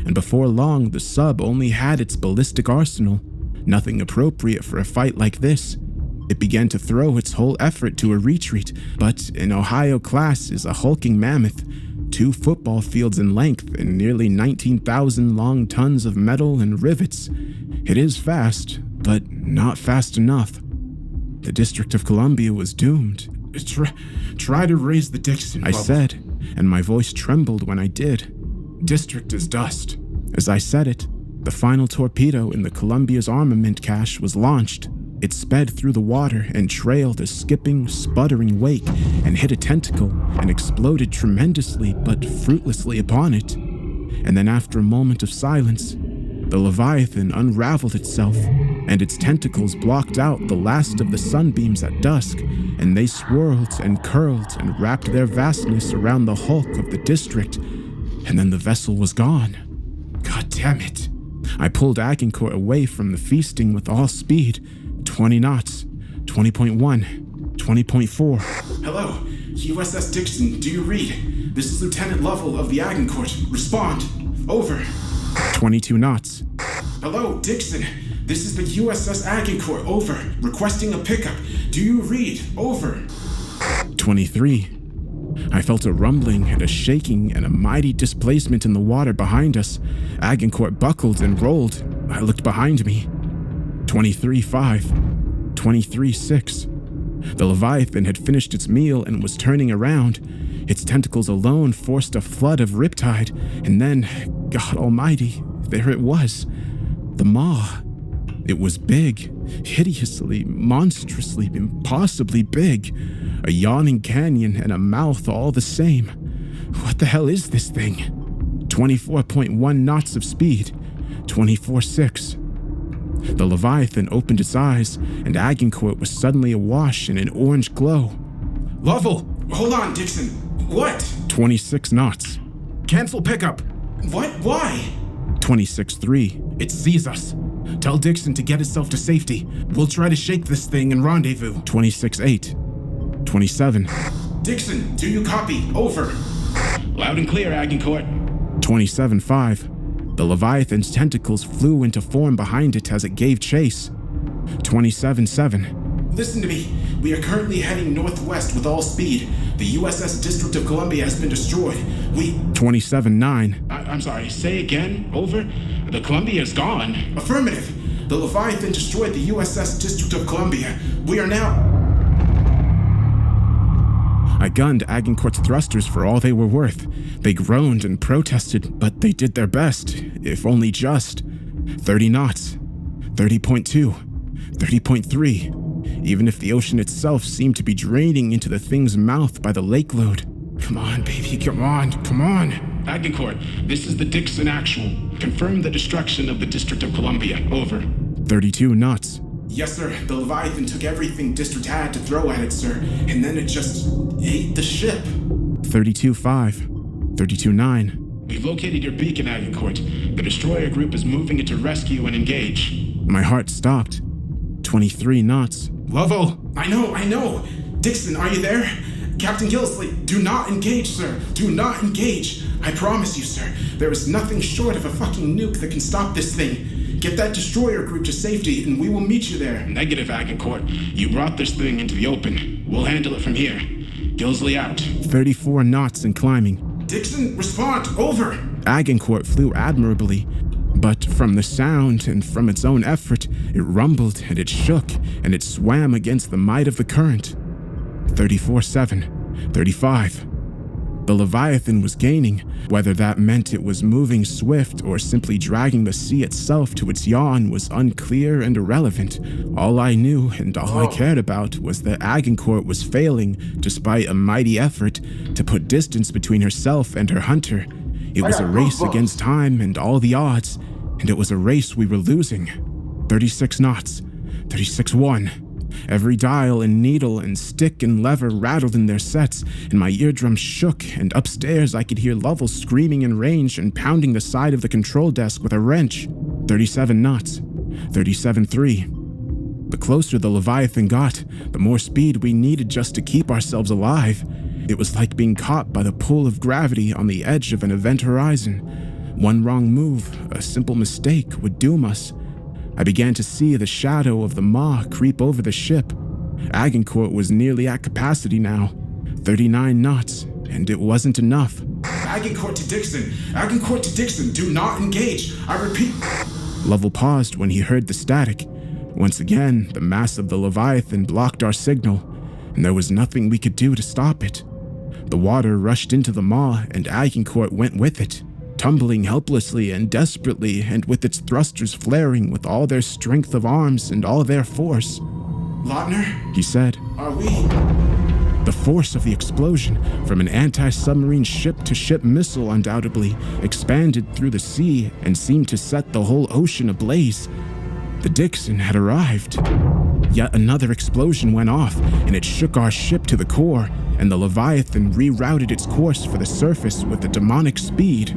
And before long, the sub only had its ballistic arsenal. Nothing appropriate for a fight like this. It began to throw its whole effort to a retreat, but an Ohio class is a hulking mammoth, 2 football fields in length and nearly 19,000 long tons of metal and rivets. It is fast, but not fast enough. The District of Columbia was doomed. Try to raise the Dixon, I said, and my voice trembled when I did. District is dust. As I said it, the final torpedo in the Columbia's armament cache was launched. It sped through the water and trailed a skipping, sputtering wake and hit a tentacle and exploded tremendously but fruitlessly upon it. And then after a moment of silence, the Leviathan unraveled itself, and its tentacles blocked out the last of the sunbeams at dusk, and they swirled and curled and wrapped their vastness around the hulk of the district, and then the vessel was gone. God damn it. I pulled Agincourt away from the feasting with all speed. 20 knots, 20.1, 20.4. Hello, USS Dixon, do you read? This is Lieutenant Lovell of the Agincourt. Respond. Over. 22 knots. Hello, Dixon. This is the USS Agincourt. Over. Requesting a pickup. Do you read? Over. 23. I felt a rumbling and a shaking and a mighty displacement in the water behind us. Agincourt buckled and rolled. I looked behind me. 23.5. 23.6. The Leviathan had finished its meal and was turning around. Its tentacles alone forced a flood of riptide, and then, God Almighty, there it was. The maw. It was big, hideously, monstrously, impossibly big. A yawning canyon and a mouth all the same. What the hell is this thing? 24.1 knots of speed. 24.6. The Leviathan opened its eyes, and Agincourt was suddenly awash in an orange glow. Lovell! Hold on, Dixon. What? 26 knots. Cancel pickup. What? Why? 26.3. It sees us. Tell Dixon to get itself to safety. We'll try to shake this thing and rendezvous. 26.8. 27. Dixon, do you copy? Over. Loud and clear, Agincourt. 27.5. The Leviathan's tentacles flew into form behind it as it gave chase. 27.7. Listen to me. We are currently heading northwest with all speed. The USS District of Columbia has been destroyed. 27.9. I'm sorry, say again? Over? The Columbia is gone. Affirmative. The Leviathan destroyed the USS District of Columbia. We are now... I gunned Agincourt's thrusters for all they were worth. They groaned and protested, but they did their best, if only just. 30 knots. 30.2. 30.3. Even if the ocean itself seemed to be draining into the thing's mouth by the lake load. Come on, baby, come on, come on. Agincourt, this is the Dixon Actual. Confirm the destruction of the District of Columbia. Over. 32 knots. Yes, sir. The Leviathan took everything District had to throw at it, sir, and then it just ate the ship. 32.5. 32.9. We've located your beacon, Agincourt. The destroyer group is moving it to rescue and engage. My heart stopped. 23 knots. Lovell! I know! Dixon, are you there? Captain Gildesley, do not engage, sir. Do not engage. I promise you, sir. There is nothing short of a fucking nuke that can stop this thing. Get that destroyer group to safety, and we will meet you there. Negative, Agincourt. You brought this thing into the open. We'll handle it from here. Gildesley out. 34 knots and climbing. Dixon, respond. Over. Agincourt flew admirably, but from the sound and from its own effort, it rumbled and it shook and it swam against the might of the current. 34.7. 35. The Leviathan was gaining, whether that meant it was moving swift or simply dragging the sea itself to its yawn was unclear and irrelevant. All I knew and all I cared about was that Agincourt was failing, despite a mighty effort, to put distance between herself and her hunter. It was a race against time and all the odds, and it was a race we were losing. 36 knots. 36.1. Every dial and needle and stick and lever rattled in their sets, and my eardrums shook, and upstairs I could hear Lovell screaming in range and pounding the side of the control desk with a wrench. 37 knots. 37.3. The closer the Leviathan got, the more speed we needed just to keep ourselves alive. It was like being caught by the pull of gravity on the edge of an event horizon. One wrong move, a simple mistake, would doom us. I began to see the shadow of the maw creep over the ship. Agincourt was nearly at capacity now. 39 knots, and it wasn't enough. Agincourt to Dixon! Agincourt to Dixon! Do not engage! I repeat... Lovell paused when he heard the static. Once again, the mass of the Leviathan blocked our signal, and there was nothing we could do to stop it. The water rushed into the maw, and Agincourt went with it, tumbling helplessly and desperately, and with its thrusters flaring with all their strength of arms and all their force. Lautner? He said. Are we? The force of the explosion, from an anti-submarine ship-to-ship missile undoubtedly, expanded through the sea and seemed to set the whole ocean ablaze. The Dixon had arrived. Yet another explosion went off, and it shook our ship to the core, and the Leviathan rerouted its course for the surface with a demonic speed.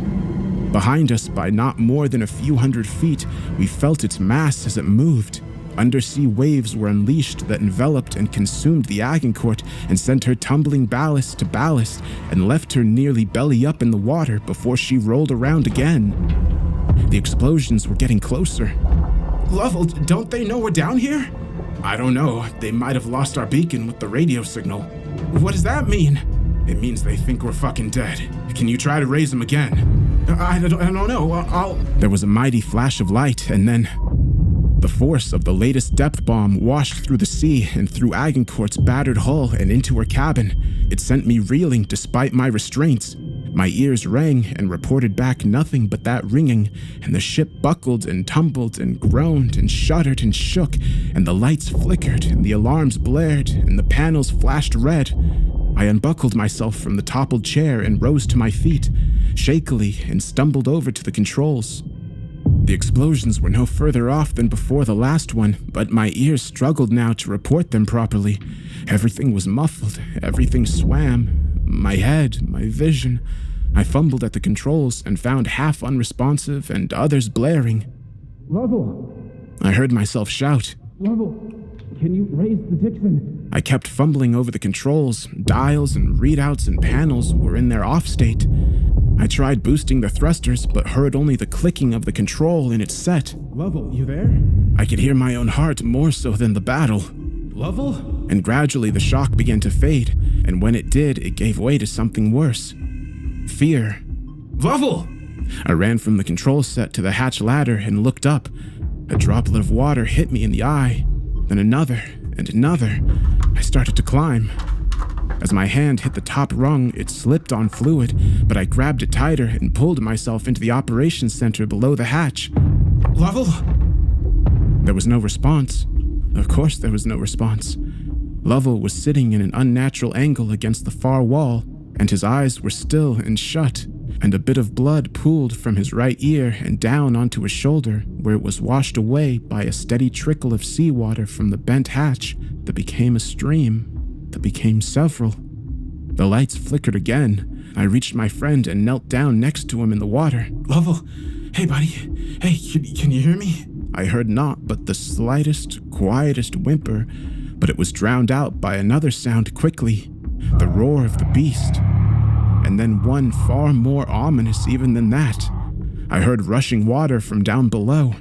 Behind us, by not more than a few hundred feet, we felt its mass as it moved. Undersea waves were unleashed that enveloped and consumed the Agincourt and sent her tumbling ballast to ballast and left her nearly belly up in the water before she rolled around again. The explosions were getting closer. Lovell, don't they know we're down here? I don't know. They might have lost our beacon with the radio signal. What does that mean? It means they think we're fucking dead. Can you try to raise them again? I don't know. I'll... There was a mighty flash of light, and then... The force of the latest depth bomb washed through the sea and through Agincourt's battered hull and into her cabin. It sent me reeling despite my restraints. My ears rang and reported back nothing but that ringing, and the ship buckled and tumbled and groaned and shuddered and shook, and the lights flickered and the alarms blared and the panels flashed red. I unbuckled myself from the toppled chair and rose to my feet, shakily, and stumbled over to the controls. The explosions were no further off than before the last one, but my ears struggled now to report them properly. Everything was muffled, everything swam. My head, my vision. I fumbled at the controls and found half unresponsive and others blaring. Lovell! I heard myself shout. Lovell, can you raise the Dixon? I kept fumbling over the controls. Dials and readouts and panels were in their off state. I tried boosting the thrusters, but heard only the clicking of the control in its set. Lovell, you there? I could hear my own heart more so than the battle. Lovell? And gradually the shock began to fade, and when it did, it gave way to something worse. Fear. Lovell! I ran from the control set to the hatch ladder and looked up. A droplet of water hit me in the eye, then another and another. I started to climb. As my hand hit the top rung, it slipped on fluid, but I grabbed it tighter and pulled myself into the operations center below the hatch. Lovell? There was no response. Of course there was no response. Lovell was sitting in an unnatural angle against the far wall, and his eyes were still and shut, and a bit of blood pooled from his right ear and down onto his shoulder, where it was washed away by a steady trickle of seawater from the bent hatch that became a stream, that became several. The lights flickered again. I reached my friend and knelt down next to him in the water. Lovell, hey buddy, hey, can you hear me? I heard naught but the slightest, quietest whimper, but it was drowned out by another sound quickly, the roar of the beast. And then one far more ominous even than that. I heard rushing water from down below.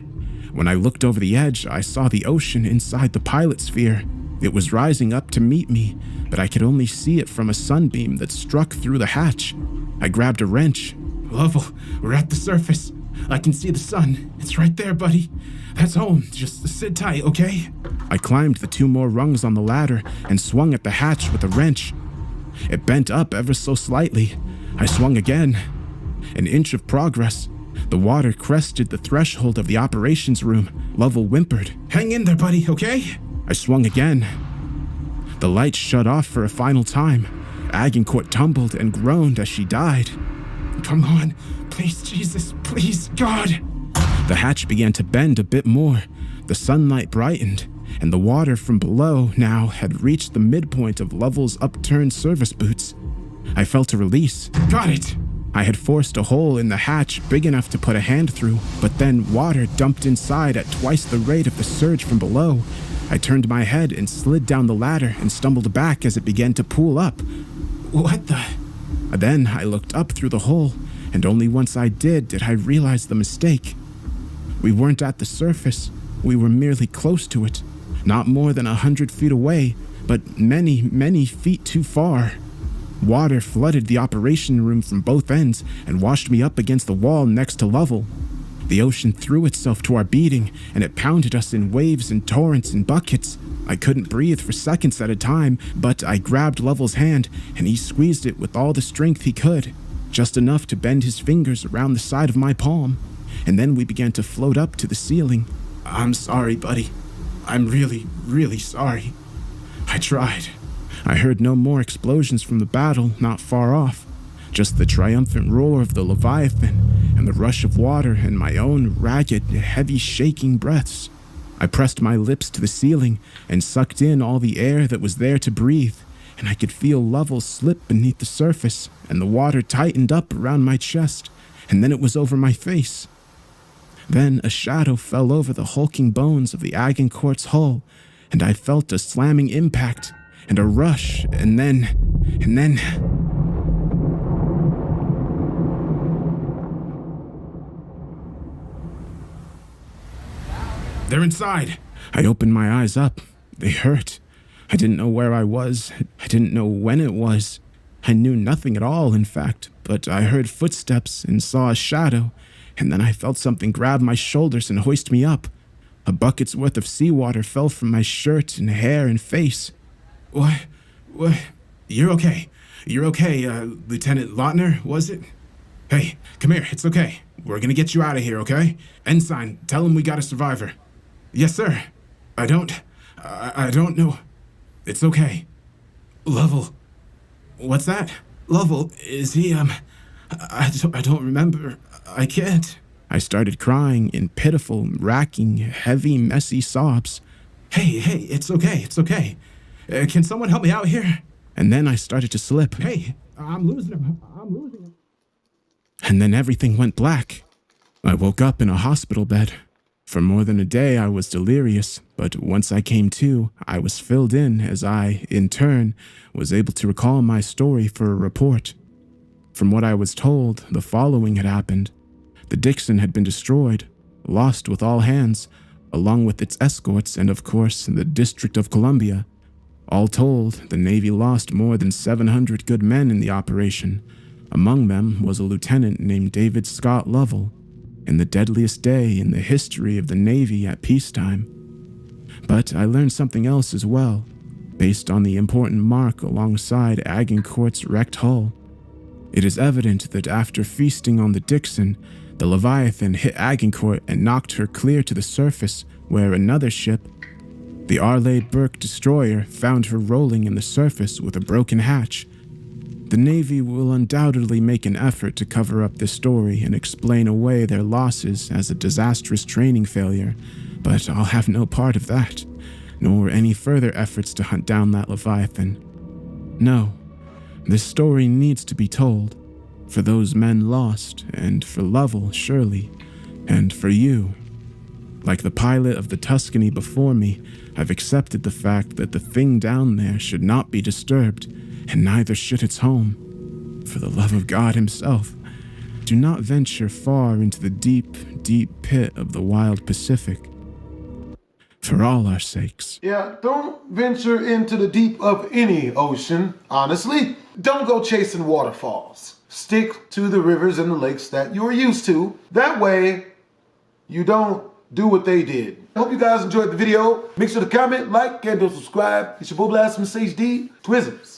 When I looked over the edge, I saw the ocean inside the pilot sphere. It was rising up to meet me, but I could only see it from a sunbeam that struck through the hatch. I grabbed a wrench. Lovell, we're at the surface. I can see the sun. It's right there, buddy. That's home. Just sit tight, okay? I climbed the 2 more rungs on the ladder and swung at the hatch with a wrench. It bent up ever so slightly. I swung again. An inch of progress. The water crested the threshold of the operations room. Lovell whimpered. Hang in there, buddy, okay? I swung again. The lights shut off for a final time. Agincourt tumbled and groaned as she died. Come on. Please, Jesus. Please, God. The hatch began to bend a bit more. The sunlight brightened, and the water from below now had reached the midpoint of Lovell's upturned service boots. I felt a release. Got it! I had forced a hole in the hatch big enough to put a hand through, but then water dumped inside at twice the rate of the surge from below. I turned my head and slid down the ladder and stumbled back as it began to pool up. What the? Then I looked up through the hole, and only once I did I realize the mistake. We weren't at the surface. We were merely close to it. Not more than 100 feet away, but many, many feet too far. Water flooded the operation room from both ends and washed me up against the wall next to Lovell. The ocean threw itself to our beating, and it pounded us in waves and torrents and buckets. I couldn't breathe for seconds at a time, but I grabbed Lovell's hand, and he squeezed it with all the strength he could, just enough to bend his fingers around the side of my palm. And then we began to float up to the ceiling. I'm sorry, buddy. I'm really, really sorry. I tried. I heard no more explosions from the battle not far off, just the triumphant roar of the Leviathan and the rush of water and my own ragged, heavy shaking breaths. I pressed my lips to the ceiling and sucked in all the air that was there to breathe, and I could feel Lovell slip beneath the surface, and the water tightened up around my chest, and then it was over my face. Then a shadow fell over the hulking bones of the Agincourt's hull, and I felt a slamming impact, and a rush, and then... They're inside. I opened my eyes up. They hurt. I didn't know where I was. I didn't know when it was. I knew nothing at all, in fact, but I heard footsteps and saw a shadow, and then I felt something grab my shoulders and hoist me up. A bucket's worth of seawater fell from my shirt and hair and face. What? You're okay. You're okay, Lieutenant Lautner, was it? Hey, come here, it's okay. We're gonna get you out of here, okay? Ensign, tell him we got a survivor. Yes, sir. I don't know. It's okay. Lovell. What's that? Lovell, is he, I don't remember. I can't. I started crying in pitiful, racking, heavy, messy sobs. Hey, it's okay, it's okay. Can someone help me out here? And then I started to slip. Hey, I'm losing him. And then everything went black. I woke up in a hospital bed. For more than a day, I was delirious, but once I came to, I was filled in as I, in turn, was able to recall my story for a report. From what I was told, the following had happened. The Dixon had been destroyed, lost with all hands, along with its escorts and, of course, the District of Columbia. All told, the Navy lost more than 700 good men in the operation. Among them was a lieutenant named David Scott Lovell, in the deadliest day in the history of the Navy at peacetime. But I learned something else as well, based on the important mark alongside Agincourt's wrecked hull. It is evident that after feasting on the Dixon, the Leviathan hit Agincourt and knocked her clear to the surface, where another ship, the Arleigh Burke destroyer, found her rolling in the surface with a broken hatch. The Navy will undoubtedly make an effort to cover up this story and explain away their losses as a disastrous training failure, but I'll have no part of that, nor any further efforts to hunt down that Leviathan. No, this story needs to be told, for those men lost, and for Lovell, surely, and for you. Like the pilot of the Tuscany before me, I've accepted the fact that the thing down there should not be disturbed, and neither should its home. For the love of God himself, do not venture far into the deep, deep pit of the wild Pacific. For all our sakes. Yeah, don't venture into the deep of any ocean, honestly. Don't go chasing waterfalls. Stick to the rivers and the lakes that you're used to. That way, you don't do what they did. I hope you guys enjoyed the video. Make sure to comment, like, and subscribe. It's your boy BlastphamousHD. Twizzles.